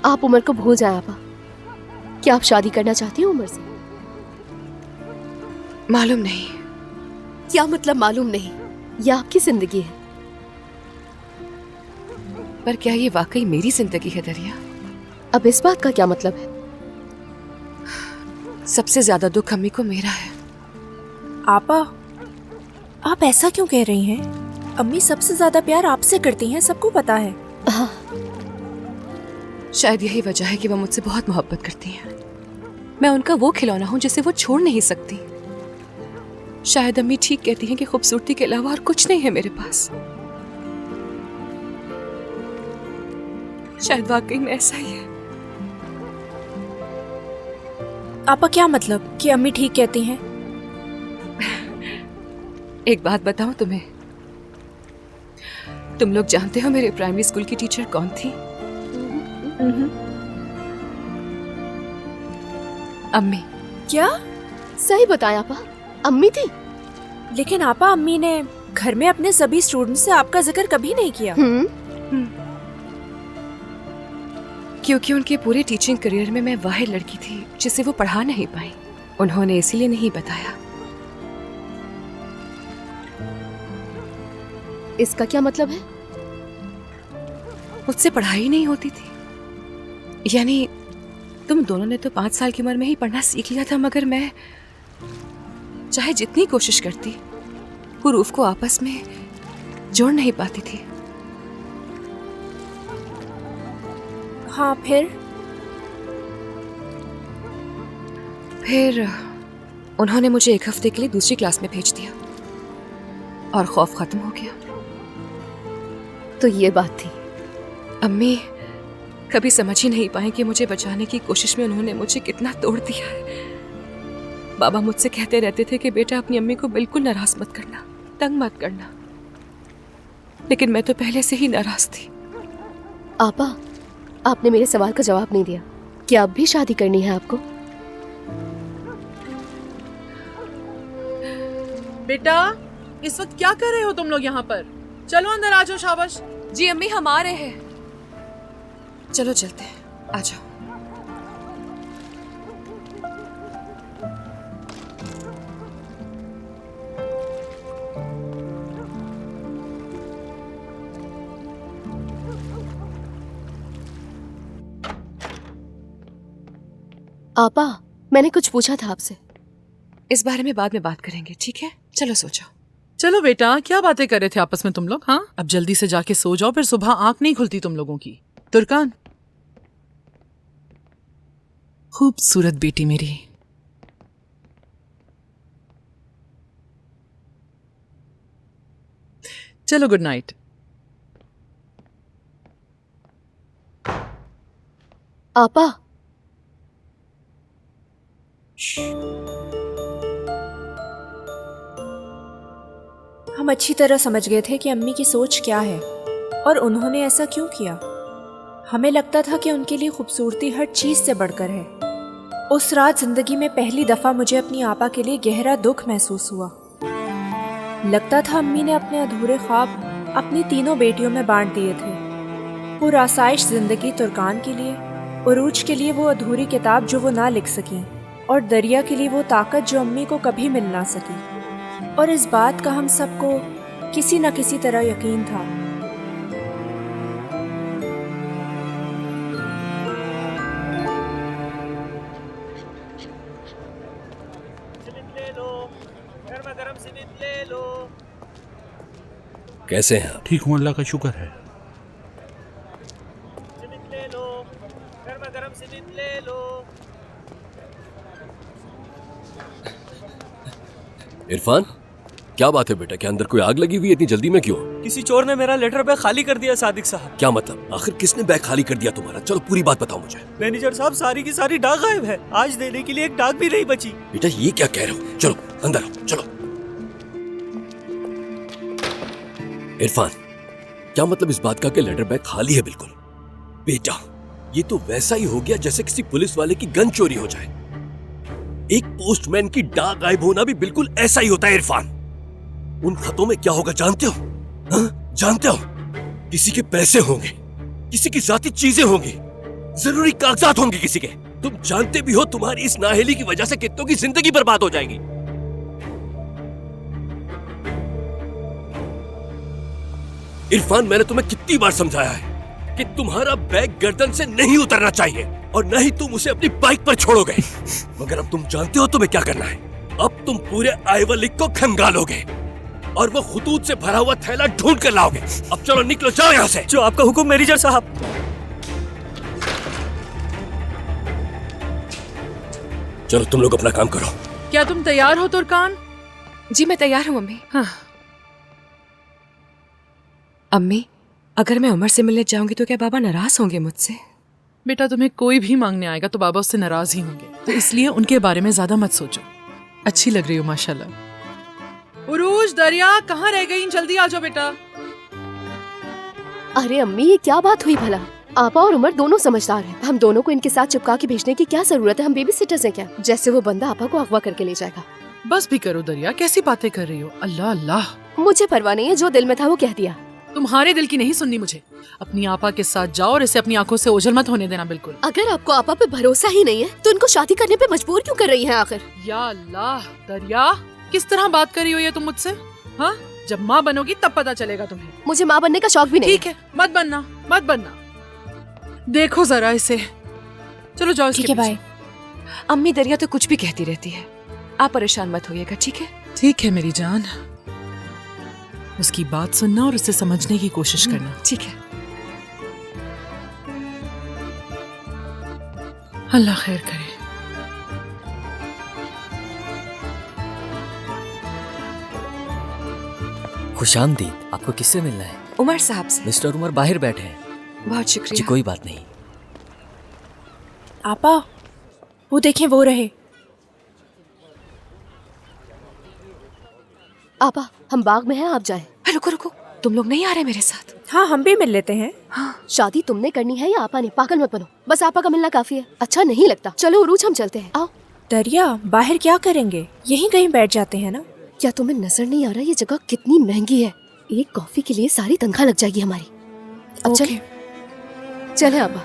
आप उमर को भूल जाए आपा। क्या आप शादी करना चाहती हो उमर से? मालूम नहीं। क्या मतलब मालूम नहीं? यह आपकी जिंदगी है। पर क्या ये वाकई मेरी जिंदगी है दरिया? अब इस बात का क्या मतलब है? सबसे ज्यादा दुख अम्मी को मेरा है। आपा, आप ऐसा क्यों कह रही हैं? अम्मी सबसे ज्यादा प्यार आपसे करती हैं, सबको पता है। हाँ। शायद यही वजह है कि वो मुझसे बहुत मोहब्बत करती हैं। मैं उनका वो खिलौना हूं जिसे वो छोड़ नहीं सकती। शायद अम्मी ठीक कहती हैं कि खूबसूरती के अलावा और कुछ नहीं है मेरे पास। शायद वाकई में ऐसा ही है। आपा, क्या मतलब कि अम्मी ठीक कहती हैं? एक बात बताऊं तुम्हें? तुम लोग जानते हो मेरे प्राइमरी स्कूल की टीचर कौन थी? अम्मी। क्या? सही बताया आपा, अम्मी थी। लेकिन आपा, अम्मी ने घर में अपने सभी स्टूडेंट्स से आपका जिक्र कभी नहीं किया। क्योंकि उनके पूरे टीचिंग करियर में मैं वाहिद लड़की थी जिसे वो पढ़ा नहीं पाई। उन्होंने इसीलिए नहीं बताया। इसका क्या मतलब है? मुझसे पढ़ाई नहीं होती थी। यानी तुम दोनों ने तो 5 साल की उम्र में ही पढ़ना सीख लिया था, मगर मैं चाहे जितनी कोशिश करती हुरूफ को आपस में जोड़ नहीं पाती थी। हाँ, फिर उन्होंने मुझे 1 हफ्ते के लिए दूसरी क्लास में भेज दिया और खौफ खत्म हो गया। तो ये बात थी। अम्मी कभी समझ ही नहीं पाए कि मुझे बचाने की कोशिश में उन्होंने मुझे कितना तोड़ दिया है। बाबा मुझसे कहते रहते थे कि बेटा अपनी अम्मी को बिल्कुल नाराज मत करना, तंग मत करना, लेकिन मैं तो पहले से ही नाराज थी। आपा, आपने मेरे सवाल का जवाब नहीं दिया। क्या अब भी शादी करनी है आपको? बेटा, इस वक्त क्या कर रहे हो तुम लोग यहाँ पर? चलो अंदर आ जाओ। शाबाश। जी अम्मी, हम आ रहे हैं। चलो चलते हैं, आ जाओ। आपा, मैंने कुछ पूछा था आपसे। इस बारे में बाद में बात करेंगे, ठीक है? चलो सो जाओ। चलो बेटा, क्या बातें कर रहे थे आपस में तुम लोग? हाँ, अब जल्दी से जाके सो जाओ, फिर सुबह आंख नहीं खुलती तुम लोगों की। तुर्कान, खूबसूरत बेटी मेरी। चलो, गुड नाइट। आपा, हम अच्छी तरह समझ गए थे कि अम्मी की सोच क्या है और उन्होंने ऐसा क्यों किया। हमें लगता था कि उनके लिए खूबसूरती हर चीज से बढ़कर है। उस रात जिंदगी में पहली दफा मुझे अपनी आपा के लिए गहरा दुख महसूस हुआ। लगता था अम्मी ने अपने अधूरे ख्वाब अपनी तीनों बेटियों में बांट दिए थे। पुरआसाइश जिंदगी तुर्कान के लिए, उरूज के लिए वो अधूरी किताब जो वो ना लिख सकी, और दरिया के लिए वो ताकत जो अम्मी को कभी मिल ना सकी। और इस बात का हम सबको किसी न किसी तरह यकीन था। कैसे हैं आप? ठीक हूँ, अल्लाह का शुक्र है। इरफान, क्या बात है बेटा? क्या अंदर कोई आग लगी हुई है? इतनी जल्दी में क्यों? किसी चोर ने मेरा लेटर बैग खाली कर दिया सादिक साहब। क्या मतलब? आखिर किसने बैग खाली कर दिया तुम्हारा? चलो पूरी बात बताओ मुझे। मैनेजर साहब, सारी की सारी डाक गायब है। आज देने के लिए एक डाक भी नहीं बची। बेटा ये क्या कह रहे हो? चलो अंदर आओ, चलो। इरफान, क्या मतलब इस बात का कि लेटर बैग खाली है? बिल्कुल बेटा, ये तो वैसा ही हो गया जैसे किसी पुलिस वाले की गन चोरी हो जाए। एक पोस्टमैन की डाक गायब होना भी बिल्कुल ऐसा ही होता है इरफान। उन खतों में क्या होगा जानते हो? हाँ? जानते हो? किसी के पैसे होंगे, किसी की जाती चीजें होंगी, जरूरी कागजात होंगे किसी के। तुम जानते भी हो तुम्हारी इस नाअहली की वजह से कितनों की जिंदगी बर्बाद हो जाएगी। इरफान, मैंने तुम्हें कितनी बार समझाया है कि तुम्हारा बैग गर्दन से नहीं उतरना चाहिए और न ही तुम उसे अपनी बाइक पर छोड़ोगे। मगर अब तुम जानते हो तुम्हें क्या करना है। अब तुम पूरे आइवर लीग को खंगालोगे और वो खुतूत से भरा हुआ थैला ढूंढ कर लाओगे। अब चलो निकलो, जाओ यहाँ से। जो आपका हुक्म मैनेजर साहब। चलो तुम लोग अपना काम करो। क्या तुम तैयार हो तुर्कान? जी मैं तैयार हूँ अम्मी। हाँ। अम्मी, अगर मैं उमर से मिलने जाऊंगी तो क्या बाबा नाराज होंगे मुझसे? बेटा, तुम्हें कोई भी मांगने आएगा तो बाबा उससे नाराज ही होंगे, तो इसलिए उनके बारे में ज्यादा मत सोचो। अच्छी लग रही हो माशाल्लाह। उरूज, दरिया कहाँ रह गई? जल्दी आ जाओ बेटा। अरे अम्मी, ये क्या बात हुई भला? आपा और उमर दोनों समझदार हैं। हम दोनों को इनके साथ चिपका के भेजने की क्या जरूरत है? हम बेबी सिटर्स हैं क्या? जैसे वो बंदा आपा को अगवा करके ले जाएगा। बस भी करो दरिया, कैसी बातें कर रही हो? अल्लाह अल्लाह। मुझे परवाह नहीं है, जो दिल में था वो कह दिया। तुम्हारे दिल की नहीं सुननी मुझे। अपनी आपा के साथ जाओ और इसे अपनी आंखों से ओझल मत होने देना बिल्कुल। अगर आपको आपा पे भरोसा ही नहीं है तो इनको शादी करने पे मजबूर क्यों कर रही हैं आखिर? या अल्लाह, दरिया किस तरह बात कर रही हो ये तुम मुझसे? हाँ, जब माँ बनोगी तब पता चलेगा तुम्हें। मुझे माँ बनने का शौक भी नहीं। ठीक है, मत बनना मत बनना। देखो जरा इसे। चलो जाओ इसके ठीक है, पीछे। बाय। अम्मी, दरिया तो कुछ भी कहती रहती है, आप परेशान मत होइएगा, ठीक है? ठीक है मेरी जान, उसकी बात सुनना और उसे समझने की कोशिश करना। ठीक है। अल्लाह खैर करे। खुशामदीद। आपको किससे मिलना है? उमर साहब से। मिस्टर उमर बाहर बैठे हैं। बहुत जी शुक्रिया। कोई बात नहीं। आपा, वो देखें, वो रहे। आपा, हम बाग में हैं, आप जाएं। रुको रुको, तुम लोग नहीं आ रहे मेरे साथ? हाँ, हम भी मिल लेते हैं। शादी तुमने करनी है या आपा ने? पागल मत बनो, बस आपा का मिलना काफी है। अच्छा नहीं लगता। चलो उरूज, हम चलते हैं। आओ। दरिया, बाहर क्या करेंगे? यहीं कहीं बैठ जाते हैं ना। क्या तुम्हें नजर नहीं आ रहा ये जगह कितनी महंगी है? एक कॉफी के लिए सारी तंखा लग जाएगी हमारी। अब ओके। चले आपा।